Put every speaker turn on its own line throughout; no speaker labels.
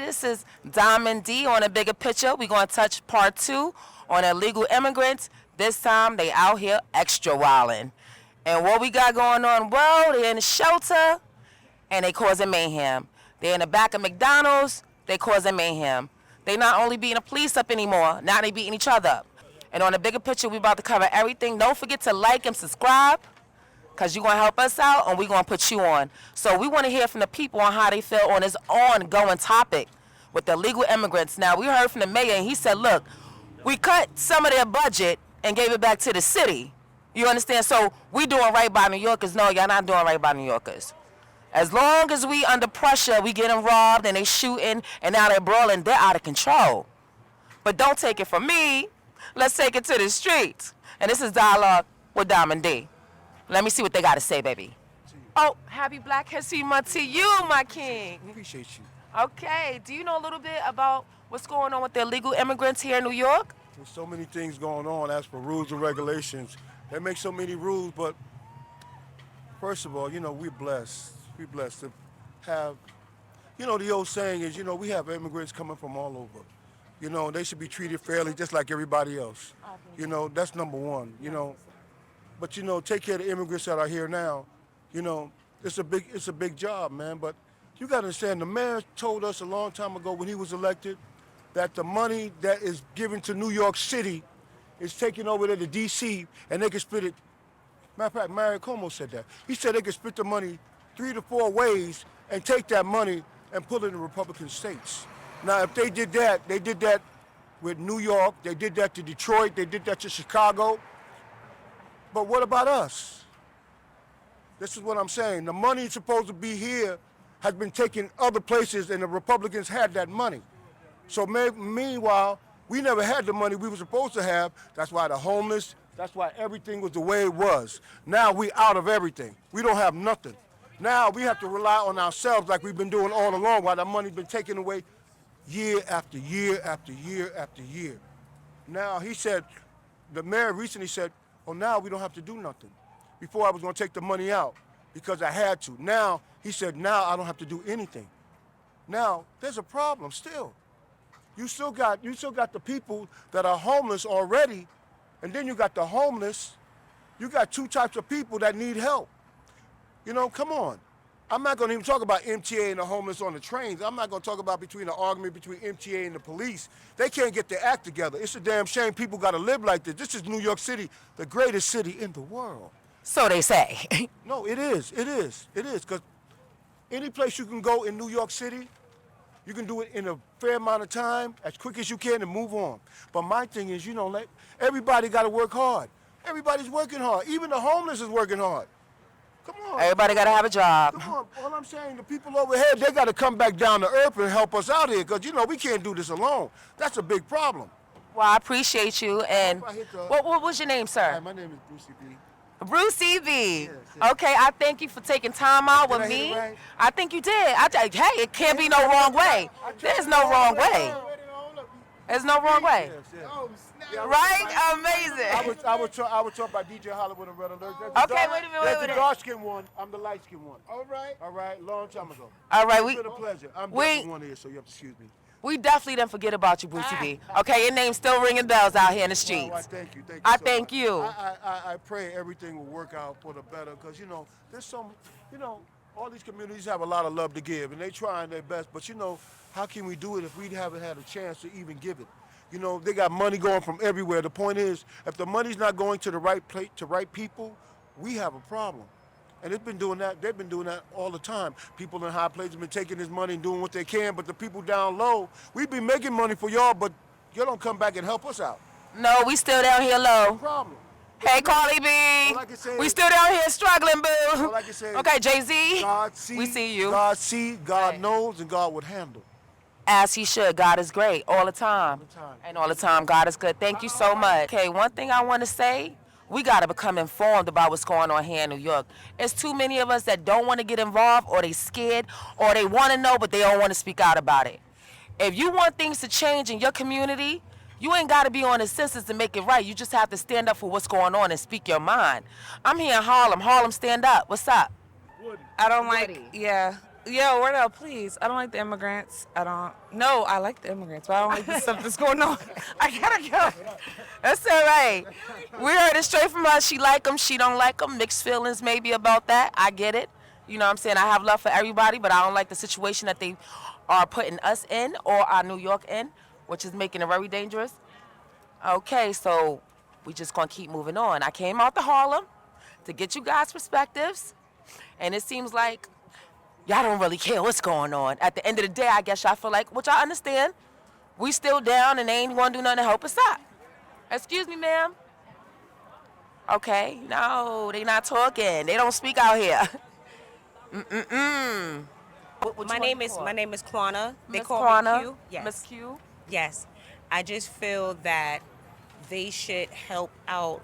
This is Diamond D on a bigger picture. We're going to touch part 2 on illegal immigrants. This time, they out here extra wildin'. And what we got going on? Well, they're in the shelter, and they causing mayhem. They're in the back of McDonald's, they causing mayhem. They not only beating the police up anymore, now they beating each other up. And on a bigger picture, we about to cover everything. Don't forget to like and subscribe, because you're going to help us out, and we're going to put you on. So we want to hear from the people on how they feel on this ongoing topic with the illegal immigrants. Now, we heard from the mayor, and he said, look, we cut some of their budget and gave it back to the city. You understand? So we doing right by New Yorkers. No, y'all not doing right by New Yorkers. As long as we under pressure, we getting robbed and they shooting and now they're brawling, they're out of control. But don't take it from me. Let's take it to the streets. And this is Dialogue with Diamond D. Let me see what they got to say, baby. Oh, happy Black History Month to you, my king.
Appreciate you.
Okay, do you know a little bit about what's going on with the illegal immigrants here in New York?
There's so many things going on as for rules and regulations. They make so many rules, but first of all, you know, we're blessed. We're blessed to have, you know, the old saying is, you know, we have immigrants coming from all over. You know, they should be treated fairly just like everybody else. You know, that's number one, you know. But, you know, take care of the immigrants that are here now. You know, it's a big job, man. But you got to understand, the mayor told us a long time ago when he was elected that the money that is given to New York City is taken over there to D.C. and they can split it. Matter of fact, Mario Cuomo said that. He said they could split the money 3 to 4 ways and take that money and put it in Republican states. Now, if they did that with New York, they did that to Detroit, they did that to Chicago. But what about us? This is what I'm saying. The money supposed to be here has been taken other places and the Republicans had that money. So meanwhile, we never had the money we were supposed to have. That's why the homeless, that's why everything was the way it was. Now we out of everything. We don't have nothing. Now we have to rely on ourselves like we've been doing all along while the money's been taken away year after year after year after year. Now he said, the mayor recently said, oh, now we don't have to do nothing. Before I was gonna take the money out because I had to. Now, he said, now I don't have to do anything. Now, there's a problem still. You still got the people that are homeless already, and then you got the homeless. You got 2 types of people that need help. You know, come on. I'm not gonna even talk about MTA and the homeless on the trains. I'm not gonna talk about the argument between MTA and the police. They can't get their act together. It's a damn shame people gotta live like this. This is New York City, the greatest city in the world.
So they say.
No, it is, because any place you can go in New York City, you can do it in a fair amount of time, as quick as you can, and move on. But my thing is, you know, everybody got to work hard. Everybody's working hard. Even the homeless is working hard. Come on.
Everybody got to have a job.
Come on. All I'm saying, the people over here, they got to come back down to earth and help us out here, because, you know, we can't do this alone. That's a big problem.
Well, I appreciate you. And what was your name, sir?
Hi, my name is Brucey B.
Brucey B.
Yes, yes.
Okay, I thank you for taking time out with me.
Right?
I think you did. Hey, it can't be no wrong way. There's no wrong way. There's no wrong way.
Yes.
Right? Amazing.
I was talking about DJ Hollywood and Red Alert.
Okay, wait a minute.
That's the dark-skinned one. I'm the light-skinned one. All right. Long time ago.
All right,
It's been a pleasure. I'm definitely one here, so you have to excuse me.
We definitely didn't forget about you, Brucey B. Okay, your name's still ringing bells out here in the streets.
Well, thank you.
I
so
thank
much.
you.
I pray everything will work out for the better, because, you know, there's some, you know, all these communities have a lot of love to give, and they're trying their best. But, you know, how can we do it if we haven't had a chance to even give it? You know, they got money going from everywhere. The point is, if the money's not going to the right place, to right people, we have a problem. And they've been doing that all the time. People in high places have been taking this money and doing what they can, but the people down low, we be making money for y'all, but y'all don't come back and help us out.
No, we still down here low.
No problem.
Hey, Carly B. We still down here struggling, boo. Okay, Jay-Z.
God see,
we see you.
God see, God knows, and God would handle.
As he should. God is great all the time. And all the time, God is good. Thank you so much. Okay, one thing I want to say, we got to become informed about what's going on here in New York. It's too many of us that don't want to get involved, or they scared, or they want to know, but they don't want to speak out about it. If you want things to change in your community, you ain't got to be on the census to make it right. You just have to stand up for what's going on and speak your mind. I'm here in Harlem. Harlem, stand up. What's up?
I don't like, yeah. Yo, word up, please. I don't like the immigrants. I don't. No, I like the immigrants, but I don't like the stuff that's going on. I gotta go.
That's all right. We heard it straight from her. She like them, she don't like them. Mixed feelings maybe about that. I get it. You know what I'm saying? I have love for everybody, but I don't like the situation that they are putting us in or our New York in, which is making it very dangerous. Okay, so we just gonna keep moving on. I came out to Harlem to get you guys' perspectives, and it seems like y'all don't really care what's going on. At the end of the day, I guess y'all feel like, which I understand, we still down and they ain't gonna do nothing to help us out. Excuse me, ma'am. Okay, no, they not talking. They don't speak out here. What
My
you
name
want
is
to call?
my name is Kwana. They
Miss
call
Kwana,
me Q. Yes.
Miss Q.
Yes. I just feel that they should help out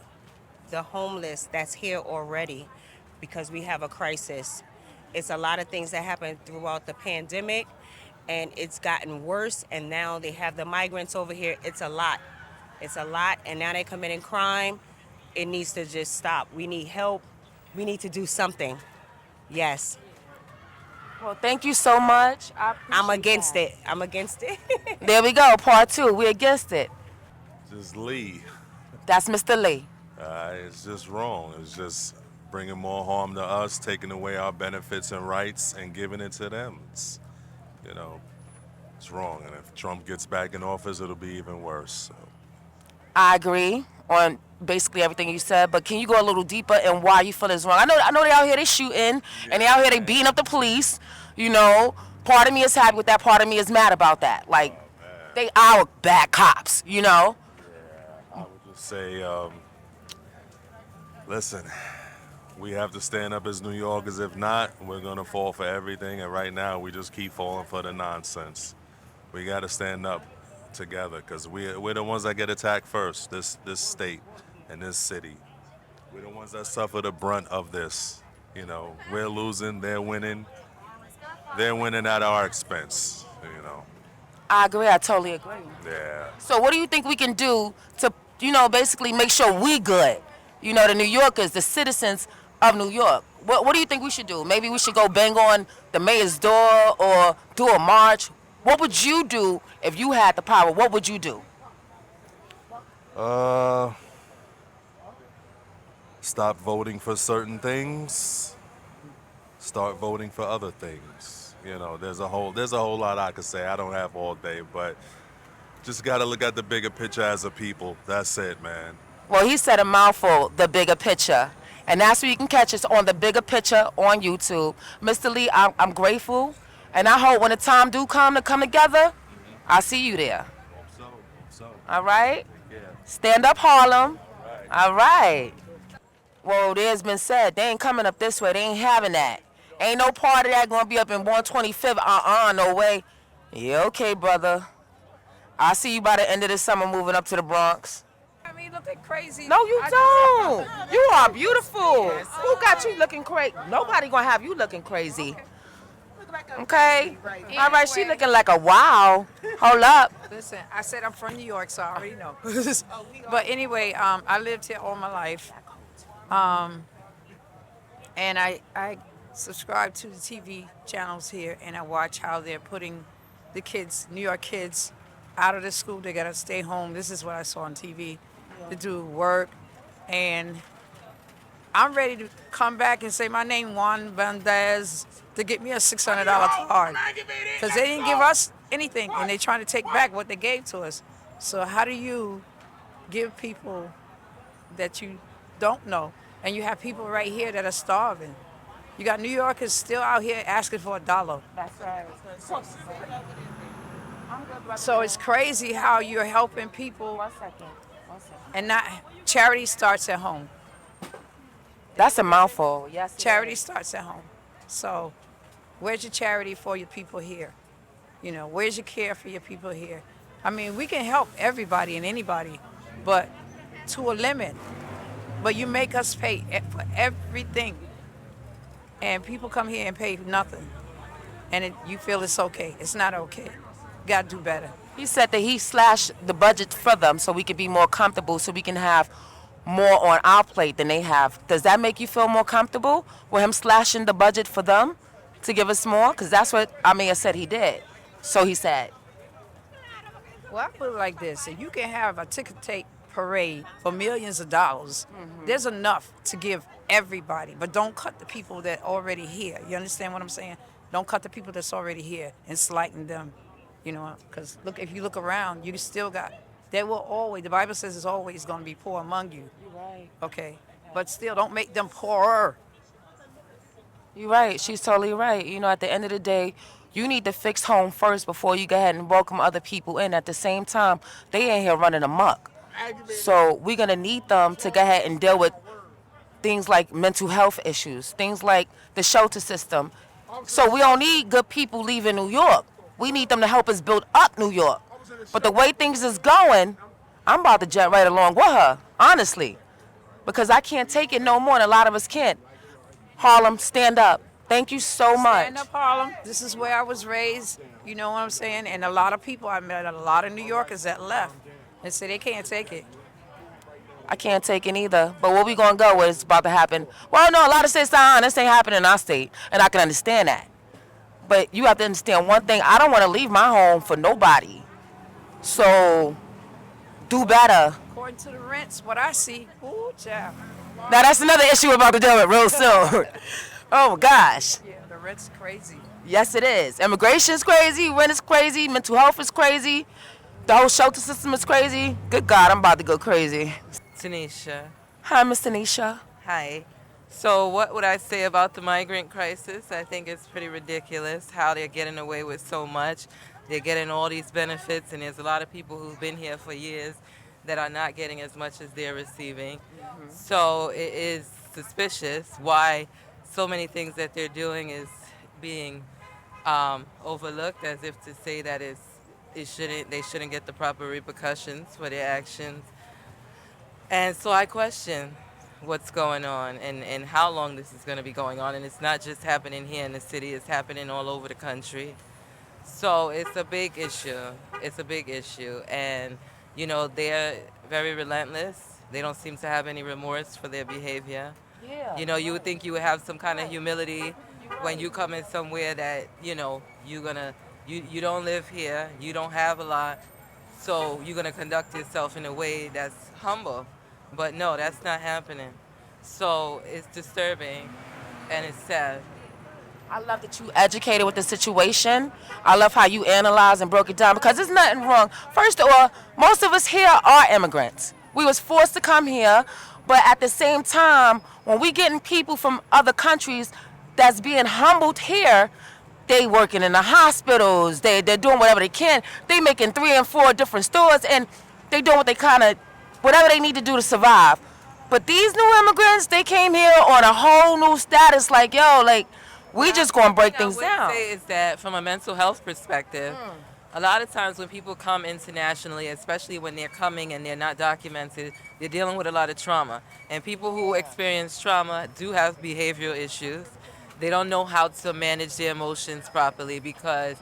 the homeless that's here already because we have a crisis. It's a lot of things that happened throughout the pandemic and it's gotten worse and now they have the migrants over here. It's a lot. It's a lot and now they're committing crime. It needs to just stop. We need help. We need to do something. Yes.
Well, thank you so much.
I'm against it. I'm against it.
There we go, part two. We're against it.
Just Lee.
That's Mr. Lee.
It's just wrong. It's just bringing more harm to us, taking away our benefits and rights, and giving it to them. It's, you know, it's wrong. And if Trump gets back in office, it'll be even worse. So.
I agree on basically everything you said, but can you go a little deeper in why you feel it's wrong? I know they out here, they shooting, and they out here, they beating up the police, you know. Part of me is happy with that, part of me is mad about that. Like, they are bad cops, you know.
I would just say, listen, we have to stand up as New Yorkers. If not, we're going to fall for everything, and right now we just keep falling for the nonsense. We got to stand up together because we're the ones that get attacked first, this state and this city. We're the ones that suffer the brunt of this. You know, we're losing, they're winning. They're winning at our expense, you know.
I agree, I totally agree.
Yeah.
So what do you think we can do to, you know, basically make sure we good? You know, the New Yorkers, the citizens of New York. What do you think we should do? Maybe we should go bang on the mayor's door or do a march. What would you do if you had the power? What would you do?
Stop voting for certain things. Start voting for other things. You know, there's a whole lot I could say. I don't have all day, but just gotta look at the bigger picture as a people. That's it, man.
Well, he said a mouthful, the bigger picture. And that's where you can catch us on the bigger picture on YouTube. Mr. Lee, I'm grateful. And I hope when the time do come to come together, I'll see you there.
So.
All right?
Yeah.
Stand up, Harlem.
Right.
All right. Well, there's been said, they ain't coming up this way. They ain't having that. Ain't no part of that gonna be up in 125th. No way. Yeah, okay, brother. I'll see you by the end of the summer moving up to the Bronx.
I mean, looking crazy.
No, you don't. You are beautiful. Who got you looking crazy? Nobody gonna have you looking crazy. Okay. All right, she looking like a wow. Hold up.
Listen, I said I'm from New York, so I already know. But anyway, I lived here all my life. And I subscribe to the TV channels here, and I watch how they're putting the kids, New York kids, out of the school. They gotta stay home. This is what I saw on TV, to do work. And I'm ready to come back and say my name, Juan Bandez, to get me a $600 card. Because they didn't give us anything, and they're trying to take back what they gave to us. So how do you give people that you don't know? And you have people right here that are starving. You got New Yorkers still out here asking for $1.
That's right.
So it's crazy how you're helping people,
One second.
and not, charity starts at home.
That's a mouthful. Yes.
Charity starts at home. So where's your charity for your people here? You know, where's your care for your people here? I mean, we can help everybody and anybody, but to a limit. But you make us pay for everything. And people come here and pay nothing. And you feel it's okay. It's not okay. You gotta do better.
He said that he slashed the budget for them so we could be more comfortable, so we can have more on our plate than they have. Does that make you feel more comfortable with him slashing the budget for them? to give us more? Because that's what Amir said he did. So he said.
Well, I put it like this: if you can have a ticker tape parade for millions of dollars, there's enough to give everybody. But don't cut the people that already here. You understand what I'm saying? Don't cut the people that's already here and slighten them. You know, because look, if you look around, you still got. There will always. The Bible says there's always going to be poor among you.
You're right.
Okay, but still, don't make them poorer.
You're right. She's totally right. You know, at the end of the day, you need to fix home first before you go ahead and welcome other people in. At the same time, they ain't here running amok. So we're going to need them to go ahead and deal with things like mental health issues, things like the shelter system. So we don't need good people leaving New York. We need them to help us build up New York. But the way things is going, I'm about to jump right along with her, honestly, because I can't take it no more, and a lot of us can't. Harlem, stand up. Thank you so much.
Stand up, Harlem. This is where I was raised. You know what I'm saying? And a lot of people, I met a lot of New Yorkers that left and said they can't take it.
I can't take it either. But where we gonna go? What's about to happen? Well, no, a lot of states say, this ain't happening in our state, and I can understand that. But you have to understand one thing: I don't want to leave my home for nobody. So, do better.
According to the rents, what I see, ooh, child.
Now that's another issue we're about to deal with real soon. Oh my gosh.
Yeah, the rent's crazy.
Yes, it is. Immigration's crazy. Rent is crazy. Mental health is crazy. The whole shelter system is crazy. Good God, I'm about to go crazy.
Tanisha.
Hi, Miss Tanisha.
Hi. So what would I say about the migrant crisis? I think it's pretty ridiculous how they're getting away with so much. They're getting all these benefits, and there's a lot of people who've been here for years that are not getting as much as they're receiving. So it is suspicious why so many things that they're doing is being overlooked, as if to say that they shouldn't get the proper repercussions for their actions. And so I question what's going on and how long this is going to be going on. And it's not just happening here in the city, it's happening all over the country. So it's a big issue. It's a big issue. And, you know, they're very relentless. They don't seem to have any remorse for their behavior.
Yeah.
You know, you would think you would have some kind of humility when you come in somewhere that, you know, you don't live here, you don't have a lot, so you're going to conduct yourself in a way that's humble. But no, that's not happening. So it's disturbing and it's sad.
I love that you educated with the situation. I love how you analyzed and broke it down, because there's nothing wrong. First of all, most of us here are immigrants. We was forced to come here, but at the same time, when we getting people from other countries that's being humbled here, they working in the hospitals, they're doing whatever they can. They making 3 and 4 different stores, and they doing what they whatever they need to do to survive. But these new immigrants, they came here on a whole new status, like, yo, like, we just gonna break things down.
What I would say is that from a mental health perspective, a lot of times when people come internationally, especially when they're coming and they're not documented, they're dealing with a lot of trauma. And people who experience trauma do have behavioral issues. They don't know how to manage their emotions properly because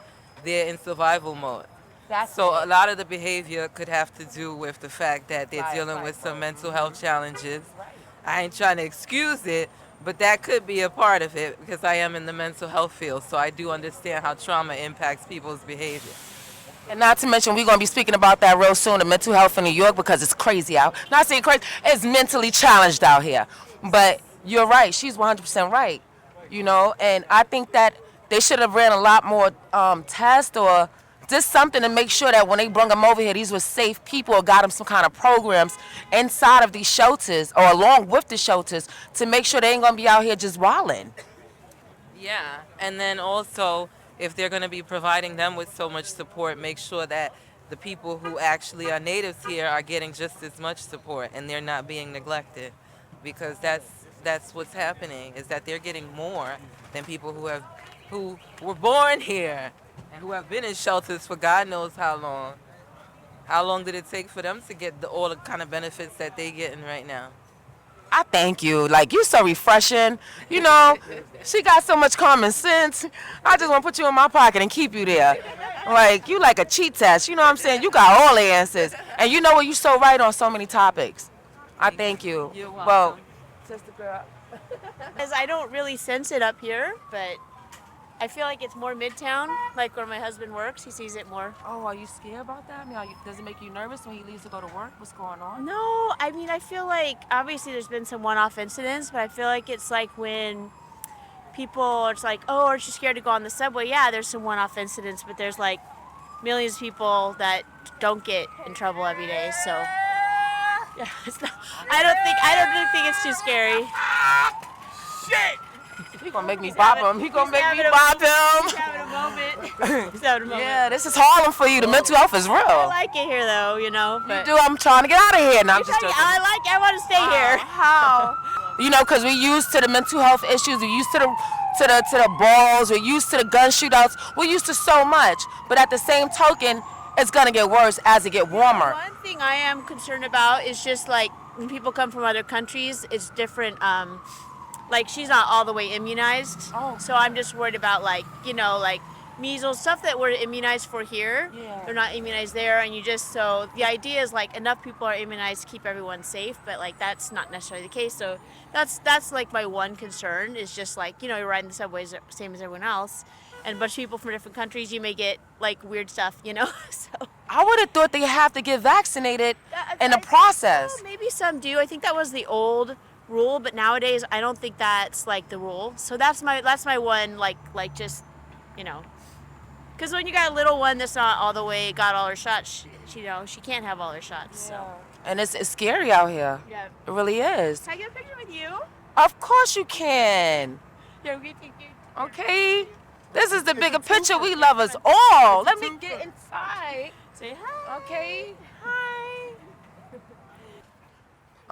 they're in survival mode. So a lot of the behavior could have to do with the fact that they're dealing with some mental health challenges. I ain't trying to excuse it, but that could be a part of it because I am in the mental health field, so I do understand how trauma impacts people's behavior.
And not to mention, we're going to be speaking about that real soon, the mental health in New York, because it's crazy out. Not saying crazy, it's mentally challenged out here. But you're right, she's 100% right, you know, and I think that they should have ran a lot more tests or just something to make sure that when they bring them over here, these were safe people, or got them some kind of programs inside of these shelters or along with the shelters to make sure they ain't going to be out here just wilding.
Yeah, and then also, if they're going to be providing them with so much support, make sure that the people who actually are natives here are getting just as much support and they're not being neglected, because that's what's happening, is that they're getting more than people who were born here and who have been in shelters for God knows how long. How long did it take for them to get all the kind of benefits that they're getting right now?
I thank you. Like, you so refreshing. You know, she got so much common sense. I just want to put you in my pocket and keep you there. Like, you like a cheat test. You know what I'm saying? You got all the answers. And you know what? You're so right on so many topics. I thank you.
You're welcome.
Well, sister girl.
Because I don't really sense it up here, but I feel like it's more Midtown, like where my husband works. He sees it more.
Oh, are you scared about that? I mean, does it make you nervous when he leaves to go to work? What's going on?
No, I mean, I feel like obviously there's been some one-off incidents, but I feel like it's like when people, it's like, oh, aren't you scared to go on the subway? Yeah, there's some one-off incidents, but there's like millions of people that don't get in trouble every day. So yeah, I don't really think it's too scary.
Shit! He gonna make me bop him. He gonna make me bop him.
He's having a moment. He's having a moment.
Yeah, this is Harlem for you. The mental health is real.
I like it here though, you know. But
You do. I'm trying to get out of here. No, I'm just joking.
I want to stay here.
How? You know, because we're used to the mental health issues. We're used to the balls. We're used to the gun shootouts. We're used to so much. But at the same token, it's gonna get worse as it get warmer.
One thing I am concerned about is just like when people come from other countries, it's different. Like she's not all the way immunized, so I'm just worried about like measles, stuff that we're immunized for here.
Yeah.
They're not immunized there, and so the idea is like enough people are immunized to keep everyone safe, but like that's not necessarily the case. So that's like my one concern is just like you're riding the subways same as everyone else, and a bunch of people from different countries, you may get like weird stuff, So
I would have thought they have to get vaccinated in the process.
well, maybe some do. I think that was the old rule, but nowadays I don't think that's like the rule. So that's my one like just because when you got a little one that's not all the way got all her shots, she can't have all her shots. So
And it's scary out here.
yeah.
It really is.
Can I get a picture with you?
Of course you can.
Yeah, we can get.
Okay. This is the bigger picture. We love us all. Let me get inside.
Say hi.
Okay. Hi.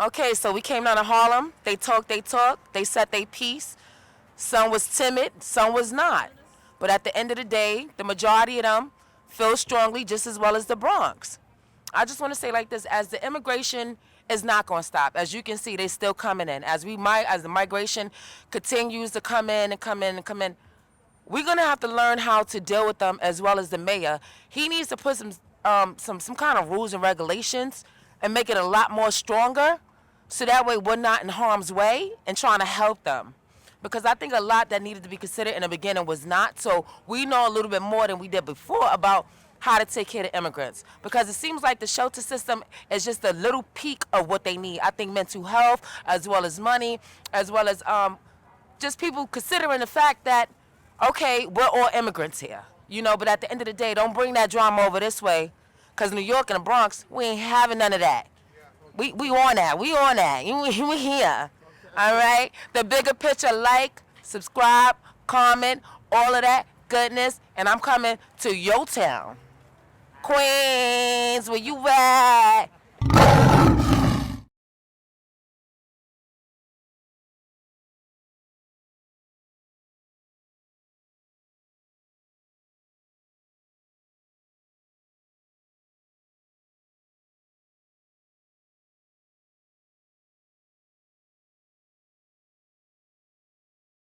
Okay, so we came down to Harlem. They talked. They said they piece. Some was timid, some was not. But at the end of the day, the majority of them feel strongly just as well as the Bronx. I just want to say like this, as the immigration is not going to stop. As you can see, they still coming in. As the migration continues to come in, we're going to have to learn how to deal with them as well as the mayor. He needs to put some kind of rules and regulations and make it a lot more stronger so that way we're not in harm's way and trying to help them. Because I think a lot that needed to be considered in the beginning was not. So we know a little bit more than we did before about how to take care of immigrants. Because it seems like the shelter system is just a little peak of what they need. I think mental health, as well as money, as well as just people considering the fact that, okay, we're all immigrants here. But at the end of the day, don't bring that drama over this way. Because New York and the Bronx, we ain't having none of that. We on that. We here. All right? The bigger picture, like, subscribe, comment, all of that goodness. And I'm coming to your town. Queens, where you at?